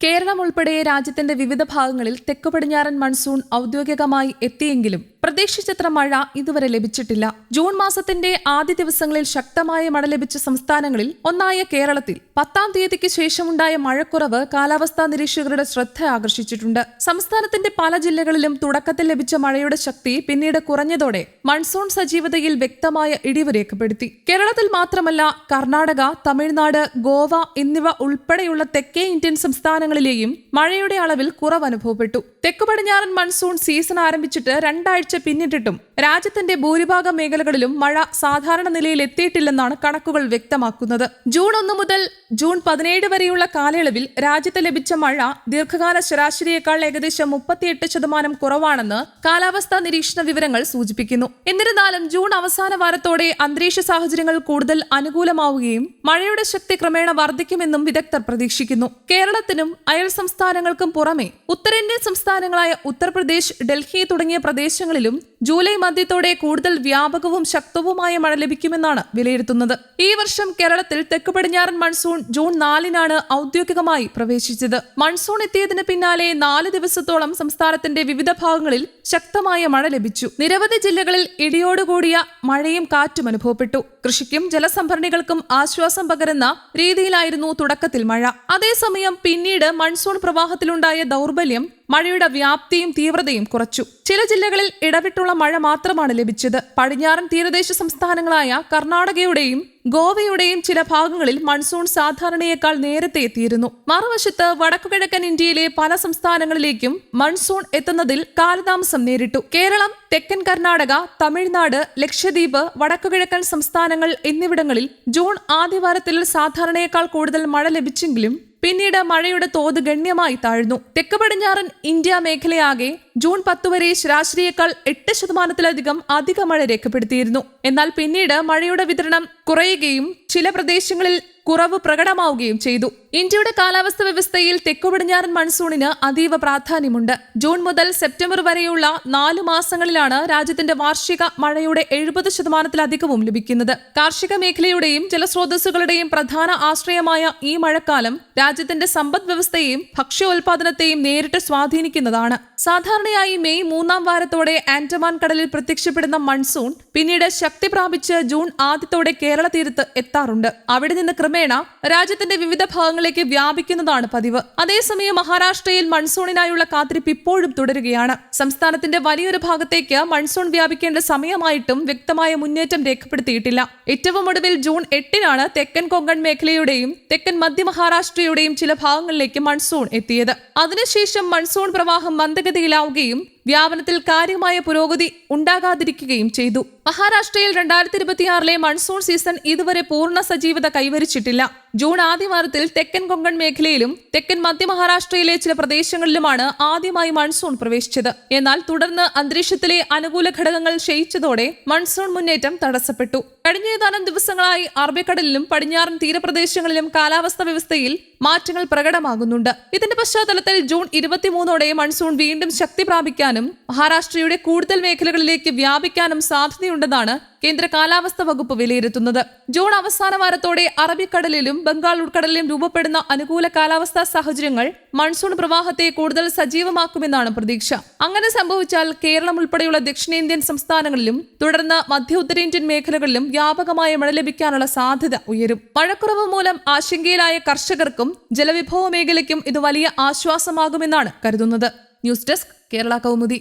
കേരളം ഉൾപ്പെടെ രാജ്യത്തിന്റെ വിവിധ ഭാഗങ്ങളിൽ തെക്കു പടിഞ്ഞാറൻ മൺസൂൺ ഔദ്യോഗികമായി എത്തിയെങ്കിലും പ്രതീക്ഷിച്ചത്ര മഴ ഇതുവരെ ലഭിച്ചിട്ടില്ല. ജൂൺ മാസത്തിന്റെ ആദ്യ ദിവസങ്ങളിൽ ശക്തമായ മഴ ലഭിച്ച സംസ്ഥാനങ്ങളിൽ ഒന്നായ കേരളത്തിൽ 10-ാം തീയതിക്ക് ശേഷമുണ്ടായ മഴക്കുറവ് കാലാവസ്ഥാ നിരീക്ഷകരുടെ ശ്രദ്ധ ആകർഷിച്ചിട്ടുണ്ട്. സംസ്ഥാനത്തിന്റെ പല ജില്ലകളിലും തുടക്കത്തിൽ ലഭിച്ച മഴയുടെ ശക്തി പിന്നീട് കുറഞ്ഞതോടെ മൺസൂൺ സജീവതയിൽ വ്യക്തമായ ഇടിവ് രേഖപ്പെടുത്തി. കേരളത്തിൽ മാത്രമല്ല, കർണാടക, തമിഴ്നാട്, ഗോവ എന്നിവ ഉൾപ്പെടെയുള്ള തെക്കേ ഇന്ത്യൻ സംസ്ഥാനങ്ങളിലെയും മഴയുടെ അളവിൽ കുറവ് അനുഭവപ്പെട്ടു. തെക്കു പടിഞ്ഞാറൻ മൺസൂൺ സീസൺ ആരംഭിച്ചിട്ട് 2 ആഴ്ച പിന്നിട്ടിട്ടും രാജ്യത്തിന്റെ ഭൂരിഭാഗം മേഖലകളിലും മഴ സാധാരണ നിലയിൽ എത്തിയിട്ടില്ലെന്നാണ് കണക്കുകൾ വ്യക്തമാക്കുന്നത്. ജൂൺ 1 മുതൽ ജൂൺ 17 വരെയുള്ള കാലയളവിൽ രാജ്യത്ത് ലഭിച്ച മഴ ദീർഘകാല ശരാശരിയേക്കാൾ ഏകദേശം 38% കുറവാണെന്ന് കാലാവസ്ഥാ നിരീക്ഷണ വിവരങ്ങൾ സൂചിപ്പിക്കുന്നു. എന്നിരുന്നാലും ജൂൺ അവസാന വാരത്തോടെ അന്തരീക്ഷ സാഹചര്യങ്ങൾ കൂടുതൽ അനുകൂലമാവുകയും മഴയുടെ ശക്തി ക്രമേണ വർദ്ധിക്കുമെന്നും വിദഗ്ധർ പ്രതീക്ഷിക്കുന്നു. കേരളത്തിനും അയൽ സംസ്ഥാനങ്ങൾക്കും പുറമെ ഉത്തരേന്ത്യൻ സംസ്ഥാനങ്ങളായ ഉത്തർപ്രദേശ്, ഡൽഹി തുടങ്ങിയ പ്രദേശങ്ങളിലും ജൂലൈ മധ്യത്തോടെ കൂടുതൽ വ്യാപകവും ശക്തവുമായ മഴ ലഭിക്കുമെന്നാണ് വിലയിരുത്തുന്നത്. ഈ വർഷം കേരളത്തിൽ തെക്കു പടിഞ്ഞാറൻ മൺസൂൺ ജൂൺ 4-നാണ് ഔദ്യോഗികമായി പ്രവേശിച്ചത്. മൺസൂൺ എത്തിയതിന് പിന്നാലെ 4 ദിവസത്തോളം സംസ്ഥാനത്തിന്റെ വിവിധ ഭാഗങ്ങളിൽ ശക്തമായ മഴ ലഭിച്ചു. നിരവധി ജില്ലകളിൽ ഇടിയോടുകൂടിയ മഴയും കാറ്റും അനുഭവപ്പെട്ടു. കൃഷിക്കും ജലസംഭരണികൾക്കും ആശ്വാസം പകരുന്ന രീതിയിലായിരുന്നു തുടക്കത്തിൽ മഴ. അതേസമയം പിന്നീട് മൺസൂൺ പ്രവാഹത്തിലുണ്ടായ ദൗർബല്യം മഴയുടെ വ്യാപ്തിയും തീവ്രതയും കുറച്ചു. ചില ജില്ലകളിൽ ഇടവിട്ടുള്ള മഴ മാത്രമാണ് ലഭിച്ചത്. പടിഞ്ഞാറൻ തീരദേശ സംസ്ഥാനങ്ങളായ കർണാടകയുടെയും ഗോവയുടെയും ചില ഭാഗങ്ങളിൽ മൺസൂൺ സാധാരണയേക്കാൾ നേരത്തെ എത്തിയിരുന്നു. മറുവശത്ത് വടക്കുകിഴക്കൻ ഇന്ത്യയിലെ പല സംസ്ഥാനങ്ങളിലേക്കും മൺസൂൺ എത്തുന്നതിൽ കാലതാമസം നേരിട്ടു. കേരളം, തെക്കൻ കർണാടക, തമിഴ്നാട്, ലക്ഷദ്വീപ്, വടക്കുകിഴക്കൻ സംസ്ഥാനങ്ങൾ എന്നിവിടങ്ങളിൽ ജൂൺ ആദ്യവാരത്തിൽ സാധാരണയേക്കാൾ കൂടുതൽ മഴ ലഭിച്ചെങ്കിലും പിന്നീട് മഴയുടെ തോത് ഗണ്യമായി താഴ്ന്നു. തെക്ക് പടിഞ്ഞാറൻ ഇന്ത്യ മേഖലയാകെ ജൂൺ 10 വരെ ശരാശരിയേക്കാൾ 8% അധിക മഴ രേഖപ്പെടുത്തിയിരുന്നു. എന്നാൽ പിന്നീട് മഴയുടെ വിതരണം കുറയുകയും ചില പ്രദേശങ്ങളിൽ കുറവ് പ്രകടമാവുകയും ചെയ്തു. ഇന്ത്യയുടെ കാലാവസ്ഥ വ്യവസ്ഥയിൽ തെക്കു പടിഞ്ഞാറൻ മൺസൂണിന് അതീവ പ്രാധാന്യമുണ്ട്. ജൂൺ മുതൽ സെപ്റ്റംബർ വരെയുള്ള 4 മാസങ്ങളിലാണ് രാജ്യത്തിന്റെ വാർഷിക മഴയുടെ 70%-ലധികവും ലഭിക്കുന്നത്. കാർഷിക മേഖലയുടെയും ജലസ്രോതസ്സുകളുടെയും പ്രധാന ആശ്രയമായ ഈ മഴക്കാലം രാജ്യത്തിന്റെ സമ്പദ് വ്യവസ്ഥയെയും ഭക്ഷ്യോൽപാദനത്തെയും നേരിട്ട് സ്വാധീനിക്കുന്നതാണ്. സാധാരണയായി മെയ് 3-ാം വാരത്തോടെ ആൻഡമാൻ കടലിൽ പ്രത്യക്ഷപ്പെടുന്ന മൺസൂൺ പിന്നീട് ശക്തി പ്രാപിച്ച് ജൂൺ ആദ്യത്തോടെ കേരള തീരത്ത് എത്താറുണ്ട്. അവിടെ നിന്ന് ക്രമേണ രാജ്യത്തിന്റെ വിവിധ ഭാഗങ്ങളിലേക്ക് വ്യാപിക്കുന്നതാണ് പതിവ്. അതേസമയം മഹാരാഷ്ട്രയിൽ മൺസൂണിനായുള്ള കാത്തിരിപ്പ് ഇപ്പോഴും തുടരുകയാണ്. സംസ്ഥാനത്തിന്റെ വലിയൊരു ഭാഗത്തേക്ക് മൺസൂൺ വ്യാപിക്കേണ്ട സമയമായിട്ടും വ്യക്തമായ മുന്നേറ്റം രേഖപ്പെടുത്തിയിട്ടില്ല. ഏറ്റവും ഒടുവിൽ ജൂൺ 8-നാണ് തെക്കൻ കൊങ്കൺ മേഖലയുടെയും തെക്കൻ മധ്യ മഹാരാഷ്ട്രയുടെയും ചില ഭാഗങ്ങളിലേക്ക് മൺസൂൺ എത്തിയത്. അതിനുശേഷം മൺസൂൺ പ്രവാഹം മന്ദഗതിയിലാവുകയും വ്യാപനത്തിൽ കാര്യമായ പുരോഗതി ഉണ്ടാകാതിരിക്കുകയും ചെയ്തു. മഹാരാഷ്ട്രയിൽ 2026-ലെ മൺസൂൺ സീസൺ ഇതുവരെ പൂർണ്ണ സജീവത കൈവരിച്ചിട്ടില്ല. ജൂൺ ആദ്യവാരത്തിൽ തെക്കൻ കൊങ്കൺ മേഖലയിലും തെക്കൻ മധ്യ മഹാരാഷ്ട്രയിലെ ചില പ്രദേശങ്ങളിലുമാണ് ആദ്യമായി മൺസൂൺ പ്രവേശിച്ചത്. എന്നാൽ തുടർന്ന് അന്തരീക്ഷത്തിലെ അനുകൂല ഘടകങ്ങൾ ക്ഷയിച്ചതോടെ മൺസൂൺ മുന്നേറ്റം തടസ്സപ്പെട്ടു. കഴിഞ്ഞ ഏതാനും ദിവസങ്ങളായി അറബിക്കടലിലും പടിഞ്ഞാറൻ തീരപ്രദേശങ്ങളിലും കാലാവസ്ഥാ വ്യവസ്ഥയിൽ മാറ്റങ്ങൾ പ്രകടമാകുന്നുണ്ട്. ഇതിന്റെ പശ്ചാത്തലത്തിൽ ജൂൺ 23-ഓടെ മൺസൂൺ വീണ്ടും ശക്തി പ്രാപിക്കാനും മഹാരാഷ്ട്രയുടെ കൂടുതൽ മേഖലകളിലേക്ക് വ്യാപിക്കാനും സാധ്യതയുണ്ടെന്നാണ് കേന്ദ്ര കാലാവസ്ഥാ വകുപ്പ് വിലയിരുത്തുന്നത്. ജൂൺ അവസാന വാരത്തോടെ അറബിക്കടലിലും ബംഗാൾ ഉൾക്കടലിലും രൂപപ്പെടുന്ന അനുകൂല കാലാവസ്ഥാ സാഹചര്യങ്ങൾ മൺസൂൺ പ്രവാഹത്തെ കൂടുതൽ സജീവമാക്കുമെന്നാണ് പ്രതീക്ഷ. അങ്ങനെ സംഭവിച്ചാൽ കേരളം ഉൾപ്പെടെയുള്ള ദക്ഷിണേന്ത്യൻ സംസ്ഥാനങ്ങളിലും തുടർന്ന് മധ്യ ഉത്തരേന്ത്യൻ മേഖലകളിലും വ്യാപകമായ മഴ ലഭിക്കാനുള്ള സാധ്യത ഉയരും. മഴക്കുറവ് മൂലം ആശങ്കയിലായ കർഷകർക്കും ജലവിഭവ മേഖലയ്ക്കും ഇത് വലിയ ആശ്വാസമാകുമെന്നാണ് കരുതുന്നത്. News desk, Kerala Kaumudi.